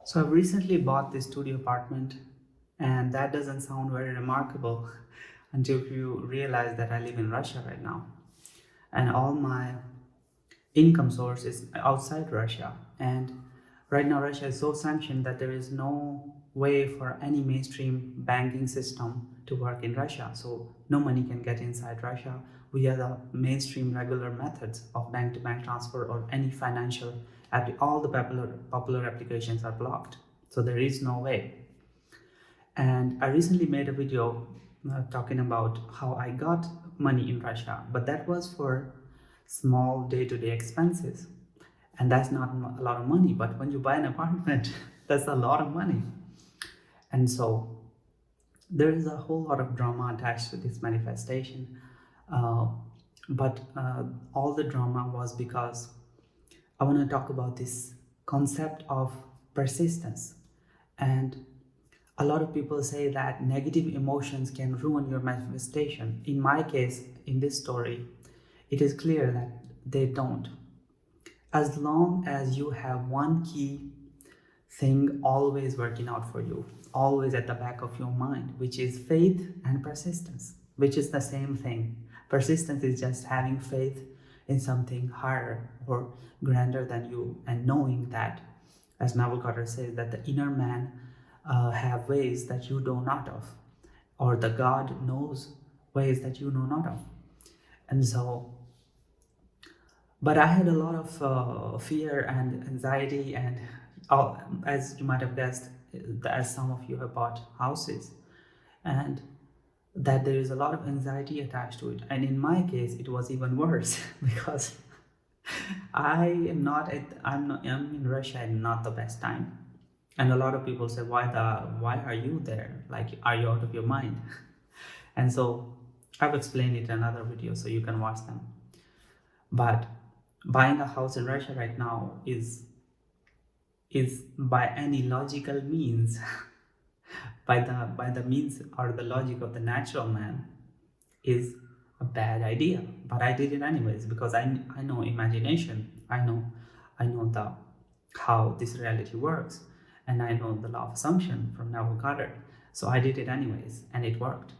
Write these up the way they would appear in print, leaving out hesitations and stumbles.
So I've recently bought this studio apartment, and that doesn't sound very remarkable until you realize that I live in Russia right now, and all my income source is outside Russia. And right now, Russia is so sanctioned that there is no way for any mainstream banking system to work in Russia. So no money can get inside Russia via the mainstream regular methods of bank-to-bank transfer or any financial all the popular applications are blocked. So there is no way. And I recently made a video talking about how I got money in Russia, but that was for small day-to-day expenses, and that's not a lot of money. But when you buy an apartment, that's a lot of money. And so there is a whole lot of drama attached to this manifestation. Uh, but all the drama was because I want to talk about this concept of persistence. And a lot of people say that negative emotions can ruin your manifestation. In my case, in this story, it is clear that they don't. As long as you have one key thing always working out for you, always at the back of your mind, which is faith and persistence, which is the same thing. Persistence is just having faith in something higher or grander than you, and knowing that, as Navalcott says, that the inner man have ways that you know not of, or the God knows ways that you know not of. And so, but I had a lot of fear and anxiety, and as you might have guessed, as some of you have bought houses, and that there is a lot of anxiety attached to it. And in my case, it was even worse because I'm in Russia and not the best time. And a lot of people say, why are you there? Like, are you out of your mind? And so I've explained it in another video, so you can watch them. But buying a house in Russia right now is by any logical means, by the means or the logic of the natural man, is a bad idea. But I did it anyways because I know imagination. I know the how this reality works, and I know the law of assumption from Neville Goddard. So I did it anyways, and it worked.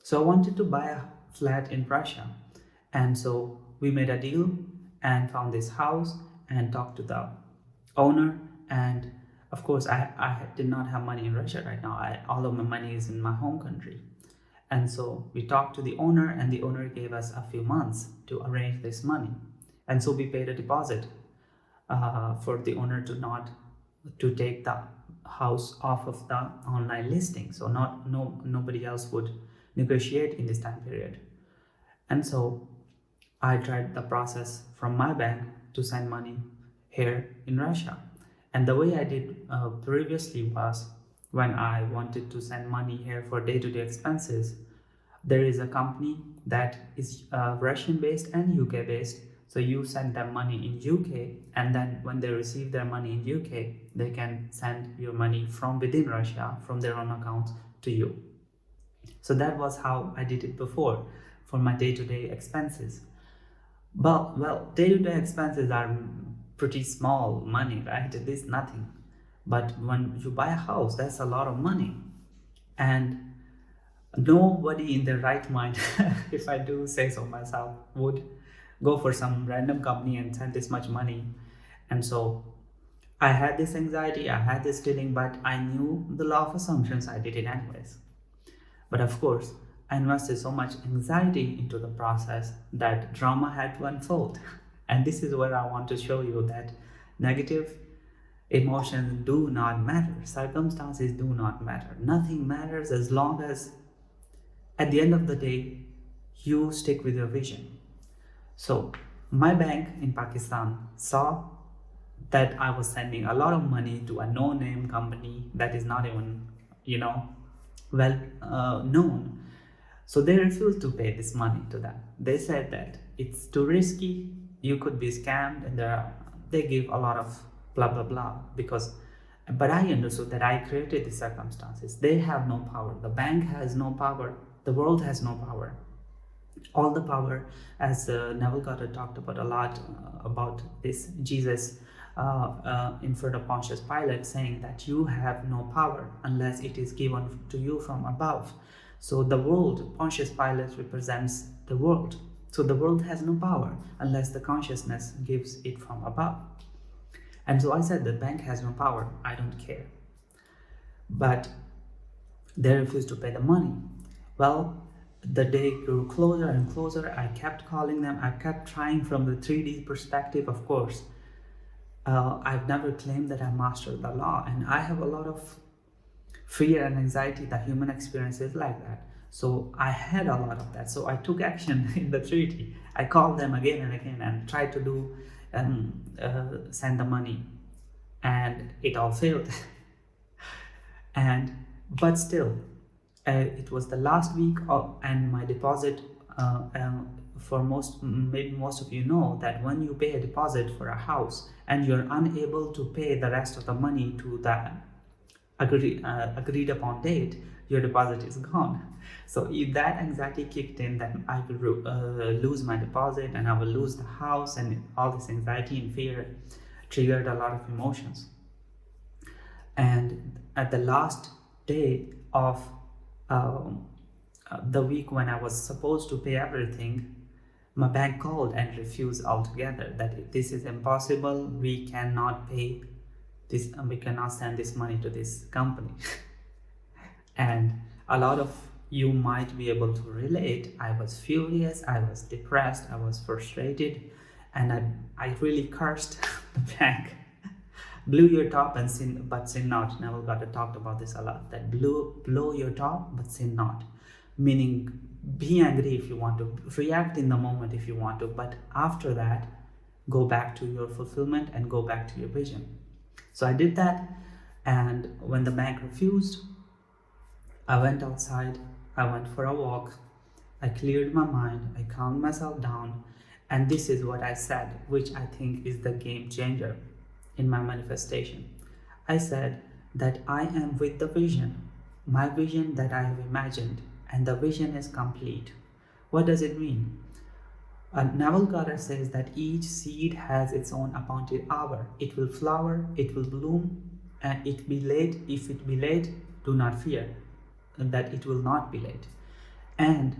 So I wanted to buy a flat in Russia, and so we made a deal and found this house and talked to the owner. And of course, I did not have money in Russia right now. All of my money is in my home country. And so we talked to the owner, and the owner gave us a few months to arrange this money. And so we paid a deposit for the owner to take the house off of the online listing. So nobody else would negotiate in this time period. And so I tried the process from my bank to send money here in Russia. And the way I did previously was, when I wanted to send money here for day-to-day expenses, there is a company that is Russian based and UK based. So you send them money in UK, and then when they receive their money in UK, they can send your money from within Russia, from their own account, to you. So that was how I did it before for my day-to-day expenses. But well, day-to-day expenses are pretty small money, right? It is nothing. But when you buy a house, that's a lot of money. And nobody in their right mind, if I do say so myself, would go for some random company and send this much money. And so I had this anxiety, I had this feeling, but I knew the law of assumptions. I did it anyways. But of course, I invested so much anxiety into the process that drama had to unfold. And this is where I want to show you that negative emotions do not matter. Circumstances do not matter. Nothing matters as long as, at the end of the day, you stick with your vision. So my bank in Pakistan saw that I was sending a lot of money to a no-name company that is not even, well known. So they refused to pay this money to them. They said that it's too risky, you could be scammed, and they give a lot of blah blah blah. But I understood that I created the circumstances. They have no power. The bank has no power. The world has no power. All the power, as Neville Goddard talked about a lot about this, Jesus in front of Pontius Pilate, saying that you have no power unless it is given to you from above. So the world, Pontius Pilate represents the world. So the world has no power unless the consciousness gives it from above. And so I said, the bank has no power, I don't care. But they refused to pay the money. Well, the day grew closer and closer. I kept calling them. I kept trying from the 3D perspective, of course. I've never claimed that I mastered the law, and I have a lot of fear and anxiety. The human experience is like that. So I had a lot of that. So I took action in the 3D. I called them again and again and tried to do send the money, and it all failed. But still, it was the last week and my deposit, maybe most of you know that when you pay a deposit for a house and you're unable to pay the rest of the money to the agreed upon date, your deposit is gone. So if that anxiety kicked in, then I will lose my deposit and I will lose the house, and all this anxiety and fear triggered a lot of emotions. And at the last day of the week when I was supposed to pay everything, my bank called and refused altogether, that this is impossible, we cannot pay this, we cannot send this money to this company. And a lot of you might be able to relate. I was furious, I was depressed, I was frustrated, and I really cursed the bank. Blow your top and sin, but sin not. Neville Goddard talked about this a lot, that blow your top but sin not. Meaning, be angry if you want to, react in the moment if you want to, but after that, go back to your fulfillment and go back to your vision. So I did that, and when the bank refused, I went outside, I went for a walk, I cleared my mind, I calmed myself down, and this is what I said, which I think is the game changer in my manifestation. I said that I am with the vision, my vision that I have imagined, and the vision is complete. What does it mean? Neville Goddard says that each seed has its own appointed hour. It will flower, it will bloom, and it be late. If it be late, do not fear that it will not be late. And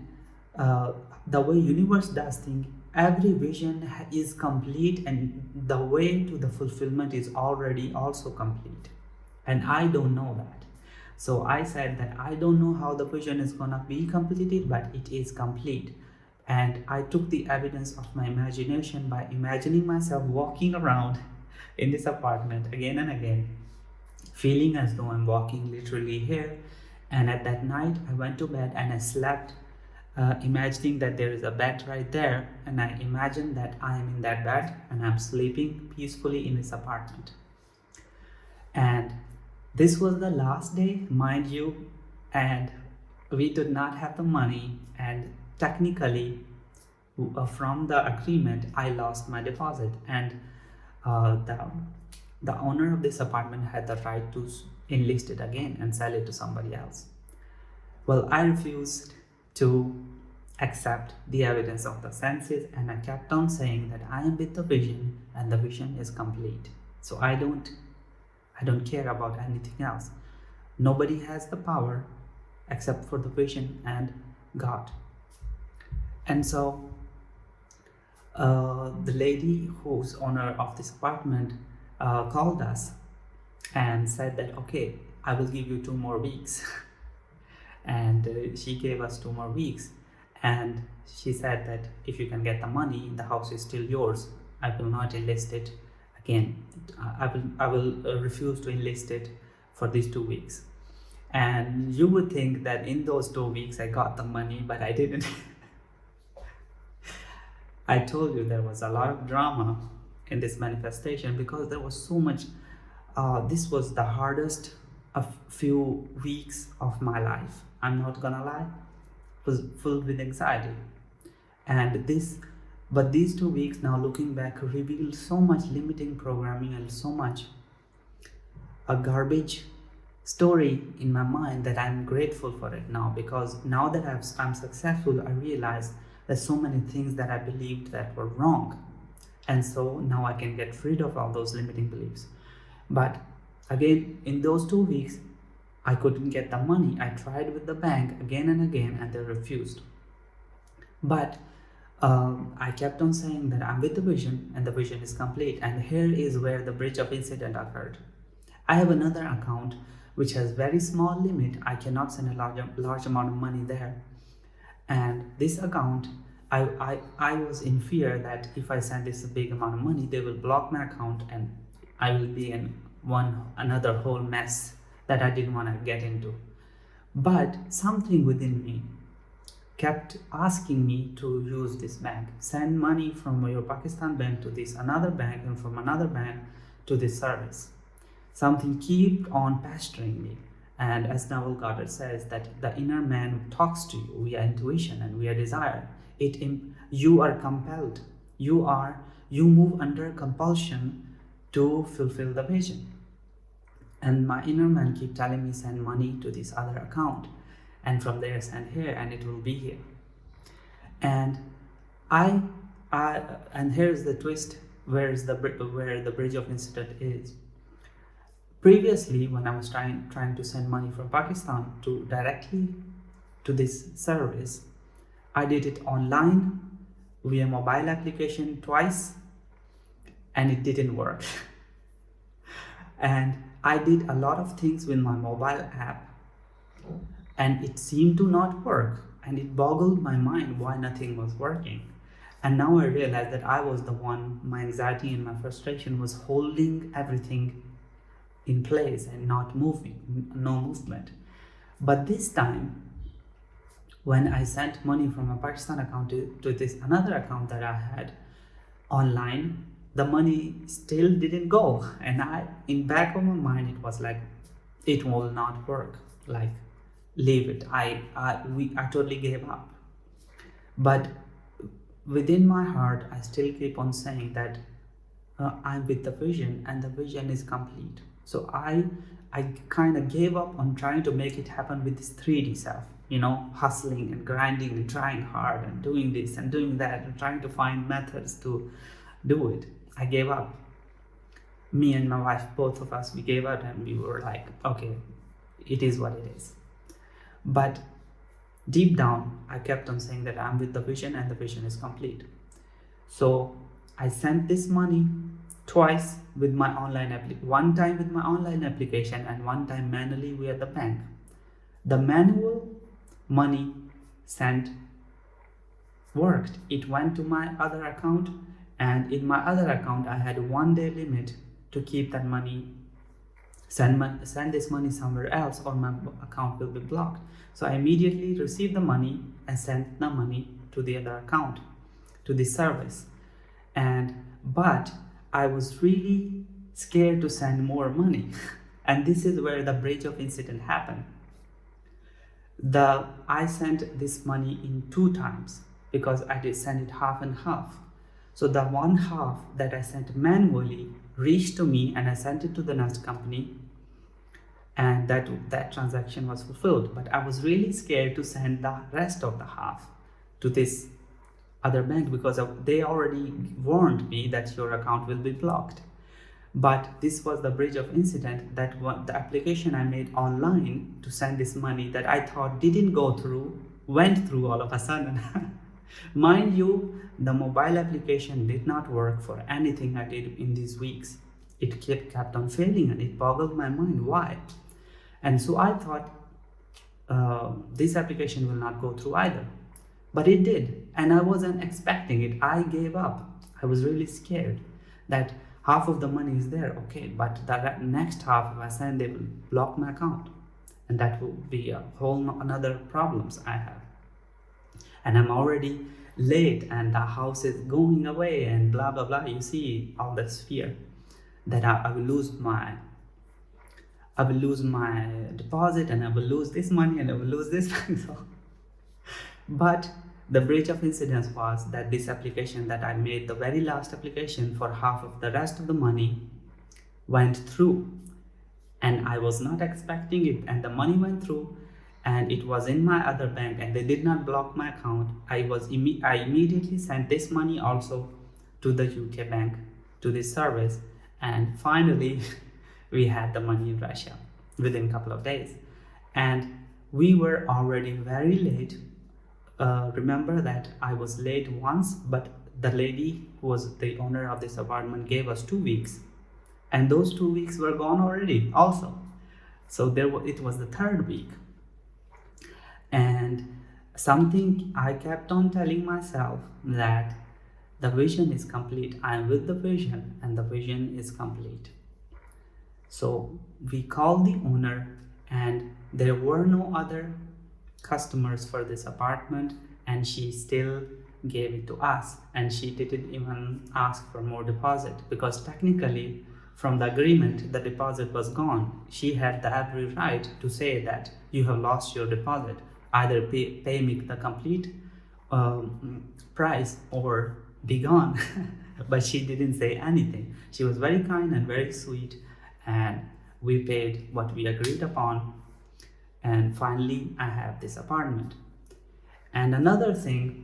the way universe does things, every vision is complete, and the way to the fulfillment is already also complete. And I don't know that. So I said that I don't know how the vision is gonna be completed, but it is complete. And I took the evidence of my imagination by imagining myself walking around in this apartment again and again, feeling as though I'm walking literally here. And at that night, I went to bed and I slept, imagining that there is a bed right there, and I imagined that I am in that bed and I'm sleeping peacefully in this apartment. And this was the last day, mind you, and we did not have the money, and technically from the agreement I lost my deposit, and the owner of this apartment had the right to enlist it again and sell it to somebody else. Well, I refused to accept the evidence of the senses, and I kept on saying that I am with the vision and the vision is complete. So I don't care about anything else. Nobody has the power except for the vision and God. And so the lady who's owner of this apartment called us and said that, okay, I will give you 2 more weeks. And she gave us 2 more weeks. And she said that if you can get the money, the house is still yours. I will not enlist it again. I will refuse to enlist it for these 2 weeks. And you would think that in those 2 weeks I got the money, but I didn't. I told you there was a lot of drama in this manifestation because there was so much. This was the hardest few weeks of my life. I'm not gonna lie. It was filled with anxiety. And these 2 weeks now looking back revealed so much limiting programming and so much a garbage story in my mind that I'm grateful for it now, because now that I'm successful, I realize there's so many things that I believed that were wrong. And so now I can get rid of all those limiting beliefs. But again, in those 2 weeks, I couldn't get the money. I tried with the bank again and again, and they refused. But I kept on saying that I'm with the vision and the vision is complete. And here is where the bridge of incident occurred. I have another account which has very small limit. I cannot send a large amount of money there. And this account, I was in fear that if I send this big amount of money, they will block my account and I will be in another whole mess that I didn't want to get into. But something within me kept asking me to use this bank. Send money from your Pakistan bank to this another bank and from another bank to this service. Something kept on pestering me. And as Neville Goddard says, that the inner man talks to you via intuition and via desire. You are compelled. You move under compulsion to fulfill the vision. And my inner man keep telling me, send money to this other account, and from there send here, and it will be here. And and here's the twist, where the bridge of incident is. Previously, when I was trying to send money from Pakistan directly to this service, I did it online via mobile application twice, and it didn't work. And I did a lot of things with my mobile app, and it seemed to not work, and it boggled my mind why nothing was working. And now I realized that I was the one, my anxiety and my frustration was holding everything in place and not moving, no movement. But this time, when I sent money from a Pakistan account to this another account that I had online, the money still didn't go. And in back of my mind, it was like, it will not work. Like, leave it. I totally gave up. But within my heart, I still keep on saying that I'm with the vision and the vision is complete. So I kind of gave up on trying to make it happen with this 3D self, hustling and grinding and trying hard and doing this and doing that and trying to find methods to do it. I gave up. Me and my wife, both of us, we gave up, and we were like, okay, it is what it is. But deep down, I kept on saying that I'm with the vision and the vision is complete. So I sent this money twice with my online application, one time with my online application and one time manually via the bank. The manual money sent worked. It went to my other account, and in my other account I had 1 day limit to keep that money, send this money somewhere else or my account will be blocked. So I immediately received the money and sent the money to the other account, to this service. But I was really scared to send more money. And this is where the bridge of incident happened. I sent this money in 2 times because I did send it half and half. So the one half that I sent manually reached to me, and I sent it to the next company, and that transaction was fulfilled. But I was really scared to send the rest of the half to this other bank because they already warned me that your account will be blocked. But this was the bridge of incident, that the application I made online to send this money that I thought didn't go through, went through all of a sudden. Mind you, the mobile application did not work for anything I did in these weeks. It kept on failing, and it boggled my mind why. And so I thought this application will not go through either. But it did, and I wasn't expecting it. I gave up. I was really scared that half of the money is there, okay, but the next half, if I send, they will block my account, and that will be a whole another problems I have. And I'm already late, and the house is going away, and blah blah blah. You see all this fear that I will lose my deposit, and I will lose this money, and I will lose this money. But the bridge of incidents was that this application that I made, the very last application for half of the rest of the money, went through, and I was not expecting it, and the money went through, and it was in my other bank, and they did not block my account. I immediately sent this money also to the UK bank, to this service, and finally we had the money in Russia within a couple of days. And we were already very late. Remember that I was late once, but the lady who was the owner of this apartment gave us 2 weeks, and those 2 weeks were gone already also. So it was the third week, and something I kept on telling myself that the vision is complete. I am with the vision, and the vision is complete. So we called the owner, and there were no other customers for this apartment, and she still gave it to us, and she didn't even ask for more deposit, because technically from the agreement the deposit was gone. She had the every right to say that you have lost your deposit, either pay me the complete price or be gone. But she didn't say anything. She was very kind and very sweet, and we paid what we agreed upon, and finally I have this apartment. And another thing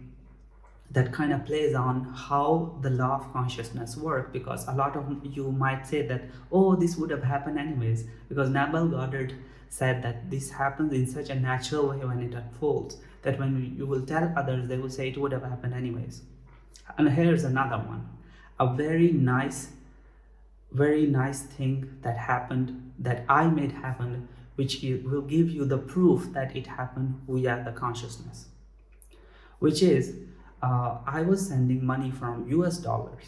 that kind of plays on how the law of consciousness work, because a lot of you might say that, oh, this would have happened anyways, because Neville Goddard said that this happens in such a natural way when it unfolds, that when you will tell others, they will say it would have happened anyways. And here's another one, a very nice thing that happened, that I made happen, which will give you the proof that it happened via the consciousness, which is I was sending money from US dollars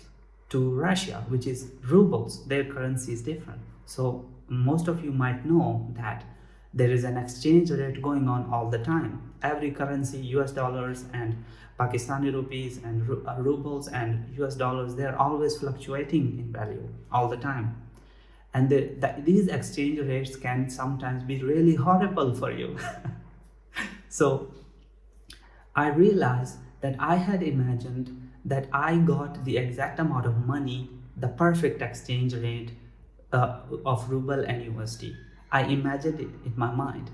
to Russia, which is rubles. Their currency is different. So most of you might know that there is an exchange rate going on all the time. Every currency, US dollars and Pakistani rupees and rubles and US dollars, they're always fluctuating in value all the time. And these exchange rates can sometimes be really horrible for you. So I realized that I had imagined that I got the exact amount of money, the perfect exchange rate of ruble and USD. I imagined it in my mind.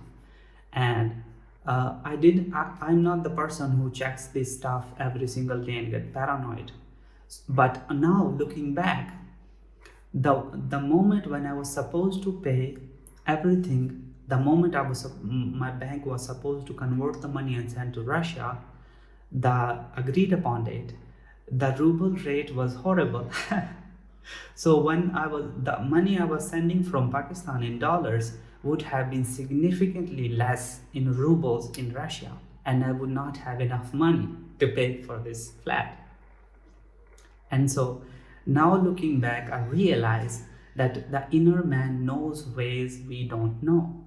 And I'm not the person who checks this stuff every single day and get paranoid. But now looking back, the moment when I was supposed to pay everything, the moment my bank was supposed to convert the money and send to Russia, the agreed upon date, the ruble rate was horrible. So the money I was sending from Pakistan in dollars would have been significantly less in rubles in Russia, and I would not have enough money to pay for this flat. And so now looking back, I realize that the inner man knows ways we don't know.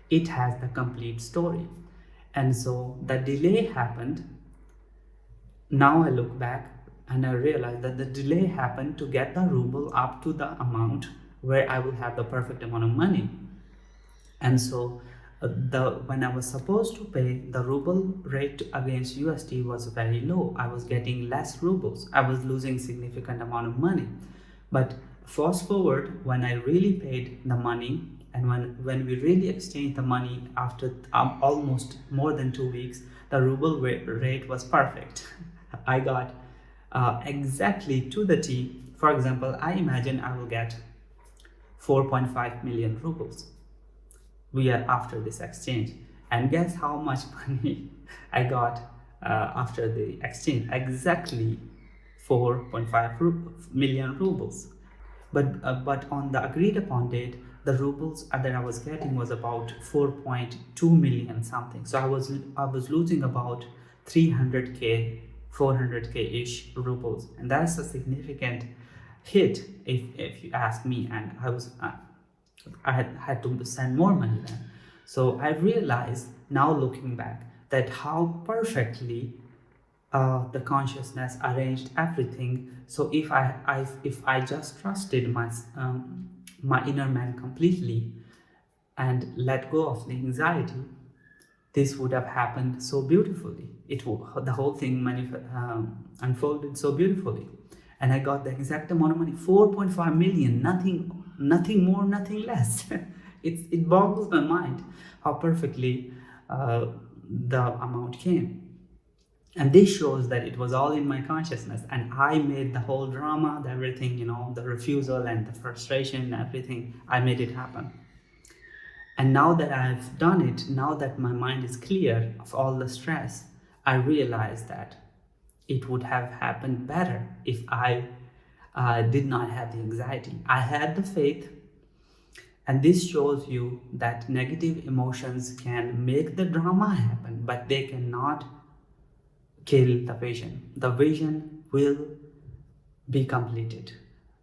It has the complete story. And so the delay happened. Now I look back and I realize that the delay happened to get the ruble up to the amount where I will have the perfect amount of money. And so when I was supposed to pay, the ruble rate against USD was very low. I was getting less rubles. I was losing significant amount of money. But fast forward, when I really paid the money, and when we really exchanged the money after almost more than 2 weeks, the ruble rate was perfect. I got exactly to the T. For example, I imagine I will get 4.5 million rubles after this exchange. And guess how much money I got after the exchange? Exactly 4.5 million rubles. But on the agreed upon date, the rubles that I was getting was about 4.2 million something. So I was losing about 300k, 400k ish rubles, and that's a significant hit if you ask me. And I had to send more money then. So I realized now looking back that how perfectly the consciousness arranged everything. So if I just trusted my inner man completely and let go of the anxiety, this would have happened so beautifully. The whole thing unfolded so beautifully, and I got the exact amount of money, 4.5 million, nothing more, nothing less. It boggles my mind how perfectly the amount came. And this shows that it was all in my consciousness, and I made the whole drama, the everything, the refusal and the frustration, everything, I made it happen. And now that I've done it, now that my mind is clear of all the stress, I realize that it would have happened better if I did not have the anxiety. I had the faith, and this shows you that negative emotions can make the drama happen, but they cannot kill the vision. The vision will be completed.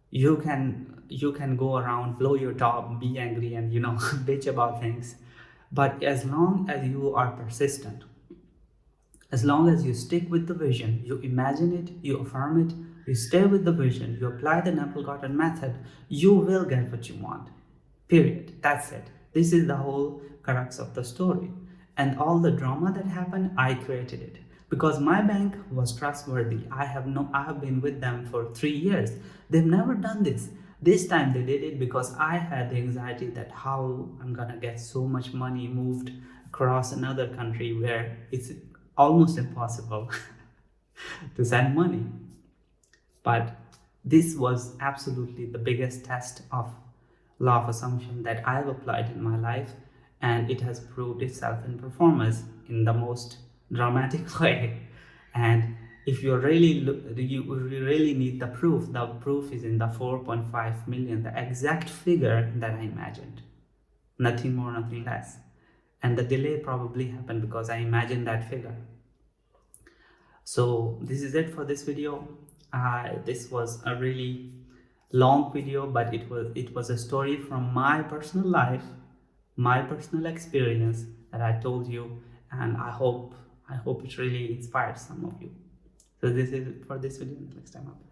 You can go around, blow your top, be angry, and bitch about things. But as long as you are persistent, as long as you stick with the vision, you imagine it, you affirm it, you stay with the vision, you apply the Nepal-Cotton method, you will get what you want. Period. That's it. This is the whole crux of the story. And all the drama that happened, I created it. Because my bank was trustworthy. I have been with them for 3 years. They've never done this. This time they did it because I had the anxiety that how I'm gonna get so much money moved across another country where it's almost impossible to send money. But this was absolutely the biggest test of law of assumption that I've applied in my life, and it has proved itself in performance in the most dramatic way. And if you really need the proof is in the 4.5 million, the exact figure that I imagined. Nothing more, nothing less. And the delay probably happened because I imagined that figure. So this is it for this video. This was a really long video, but it was a story from my personal life, my personal experience that I told you, and I hope it really inspires some of you. So this is it for this video. Next time up.